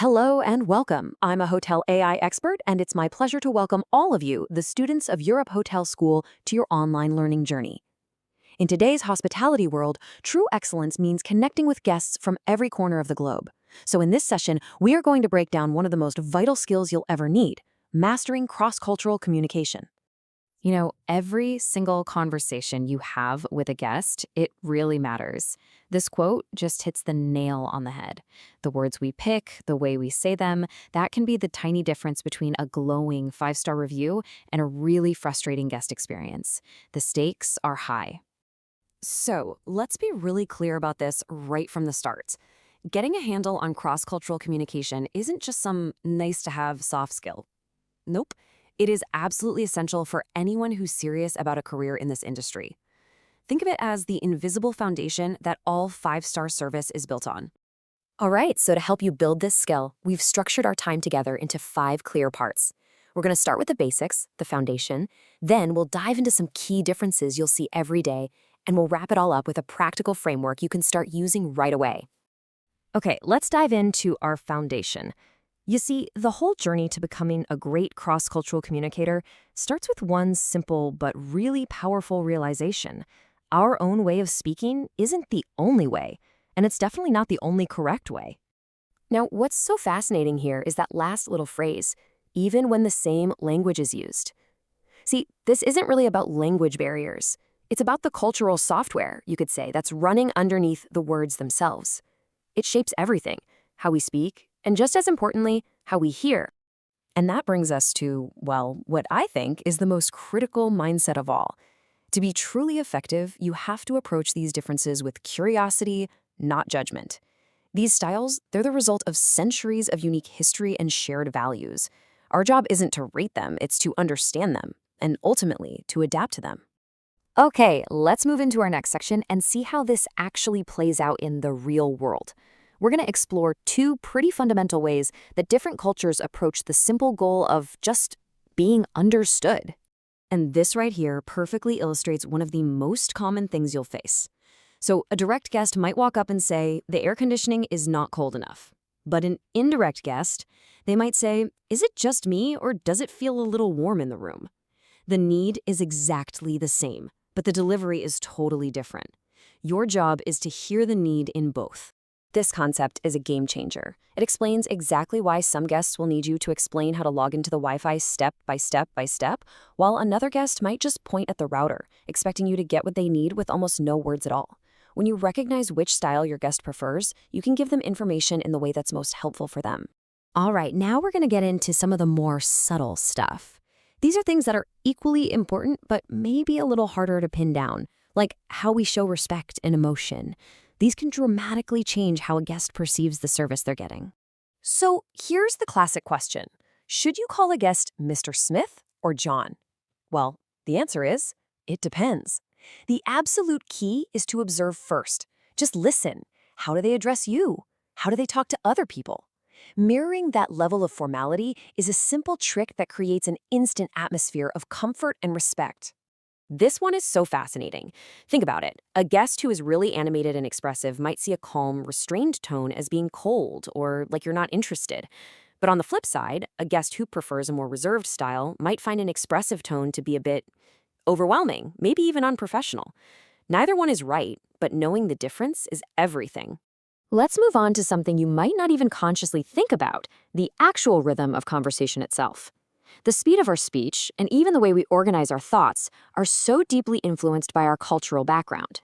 Hello and welcome. I'm a hotel AI expert, and it's my pleasure to welcome all of you, the students of Europe Hotel School, to your online learning journey. In today's hospitality world, true excellence means connecting with guests from every corner of the globe. So in this session, we are going to break down one of the most vital skills you'll ever need, mastering cross-cultural communication. Every single conversation you have with a guest, it really matters. This quote just hits the nail on the head. The words we pick, the way we say them, that can be the tiny difference between a glowing five-star review and a really frustrating guest experience. The stakes are high. So, let's be really clear about this right from the start. Getting a handle on cross-cultural communication isn't just some nice-to-have soft skill. Nope. It is absolutely essential for anyone who's serious about a career in this industry. Think of it as the invisible foundation that all five-star service is built on. All right, so to help you build this skill, we've structured our time together into 5 clear parts. We're going to start with the basics, the foundation, then we'll dive into some key differences you'll see every day, and we'll wrap it all up with a practical framework you can start using right away. Okay, let's dive into our foundation. You see, the whole journey to becoming a great cross-cultural communicator starts with one simple but really powerful realization. Our own way of speaking isn't the only way, and it's definitely not the only correct way. Now, what's so fascinating here is that last little phrase, even when the same language is used. See, this isn't really about language barriers. It's about the cultural software, you could say, that's running underneath the words themselves. It shapes everything, how we speak, and just as importantly, how we hear. And that brings us to, well, what I think is the most critical mindset of all. To be truly effective, you have to approach these differences with curiosity, not judgment. These styles, they're the result of centuries of unique history and shared values. Our job isn't to rate them, it's to understand them, and ultimately, to adapt to them. Okay, let's move into our next section and see how this actually plays out in the real world. We're going to explore 2 pretty fundamental ways that different cultures approach the simple goal of just being understood. And this right here perfectly illustrates one of the most common things you'll face. So a direct guest might walk up and say, the air conditioning is not cold enough. But an indirect guest, they might say, is it just me or does it feel a little warm in the room? The need is exactly the same, but the delivery is totally different. Your job is to hear the need in both. This concept is a game changer. It explains exactly why some guests will need you to explain how to log into the Wi-Fi step by step by step, while another guest might just point at the router, expecting you to get what they need with almost no words at all. When you recognize which style your guest prefers, you can give them information in the way that's most helpful for them. All right, now we're going to get into some of the more subtle stuff. These are things that are equally important, but maybe a little harder to pin down, like how we show respect and emotion. These can dramatically change how a guest perceives the service they're getting. So here's the classic question. Should you call a guest Mr. Smith or John? Well, the answer is, it depends. The absolute key is to observe first. Just listen. How do they address you? How do they talk to other people? Mirroring that level of formality is a simple trick that creates an instant atmosphere of comfort and respect. This one is so fascinating. Think about it. A guest who is really animated and expressive might see a calm, restrained tone as being cold or like you're not interested. But on the flip side, a guest who prefers a more reserved style might find an expressive tone to be a bit overwhelming, maybe even unprofessional. Neither one is right, but knowing the difference is everything. Let's move on to something you might not even consciously think about, the actual rhythm of conversation itself. The speed of our speech, and even the way we organize our thoughts, are so deeply influenced by our cultural background.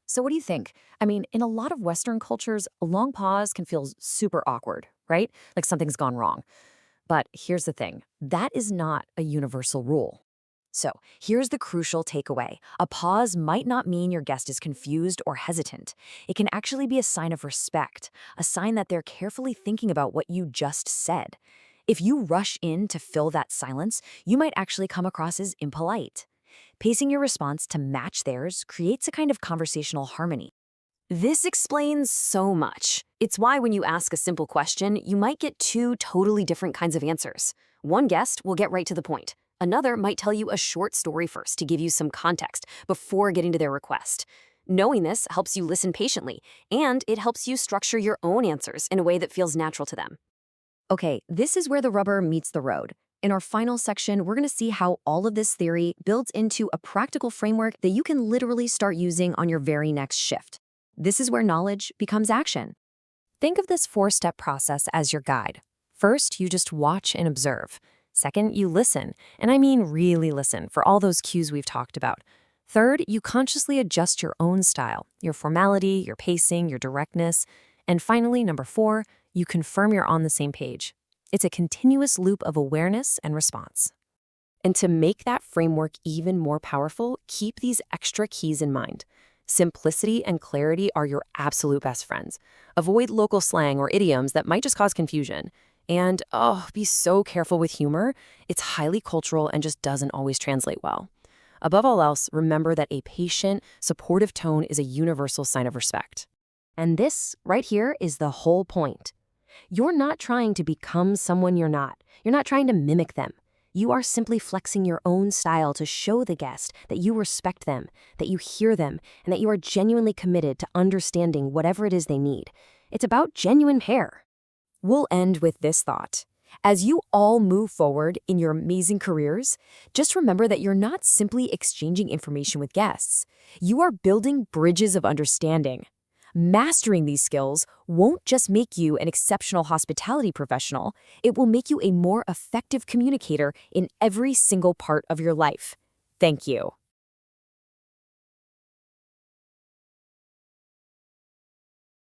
So what do you think? I mean, in a lot of Western cultures, a long pause can feel super awkward, right? Like something's gone wrong. But here's the thing, that is not a universal rule. So here's the crucial takeaway. A pause might not mean your guest is confused or hesitant. It can actually be a sign of respect, a sign that they're carefully thinking about what you just said. If you rush in to fill that silence, you might actually come across as impolite. Pacing your response to match theirs creates a kind of conversational harmony. This explains so much. It's why when you ask a simple question, you might get 2 totally different kinds of answers. One guest will get right to the point. Another might tell you a short story first to give you some context before getting to their request. Knowing this helps you listen patiently, and it helps you structure your own answers in a way that feels natural to them. Okay, this is where the rubber meets the road. In our final section, we're going to see how all of this theory builds into a practical framework that you can literally start using on your very next shift. This is where knowledge becomes action. Think of this four-step process as your guide. First, you just watch and observe. Second, you listen, and I mean really listen for all those cues we've talked about. Third, you consciously adjust your own style, your formality, your pacing, your directness. And finally, number 4, you confirm you're on the same page. It's a continuous loop of awareness and response. And to make that framework even more powerful, keep these extra keys in mind. Simplicity and clarity are your absolute best friends. Avoid local slang or idioms that might just cause confusion. And, be so careful with humor. It's highly cultural and just doesn't always translate well. Above all else, remember that a patient, supportive tone is a universal sign of respect. And this, right here, is the whole point. You're not trying to become someone you're not. You're not trying to mimic them. You are simply flexing your own style to show the guest that you respect them, that you hear them, and that you are genuinely committed to understanding whatever it is they need. It's about genuine care. We'll end with this thought. As you all move forward in your amazing careers, just remember that you're not simply exchanging information with guests. You are building bridges of understanding. Mastering these skills won't just make you an exceptional hospitality professional, it will make you a more effective communicator in every single part of your life. Thank you.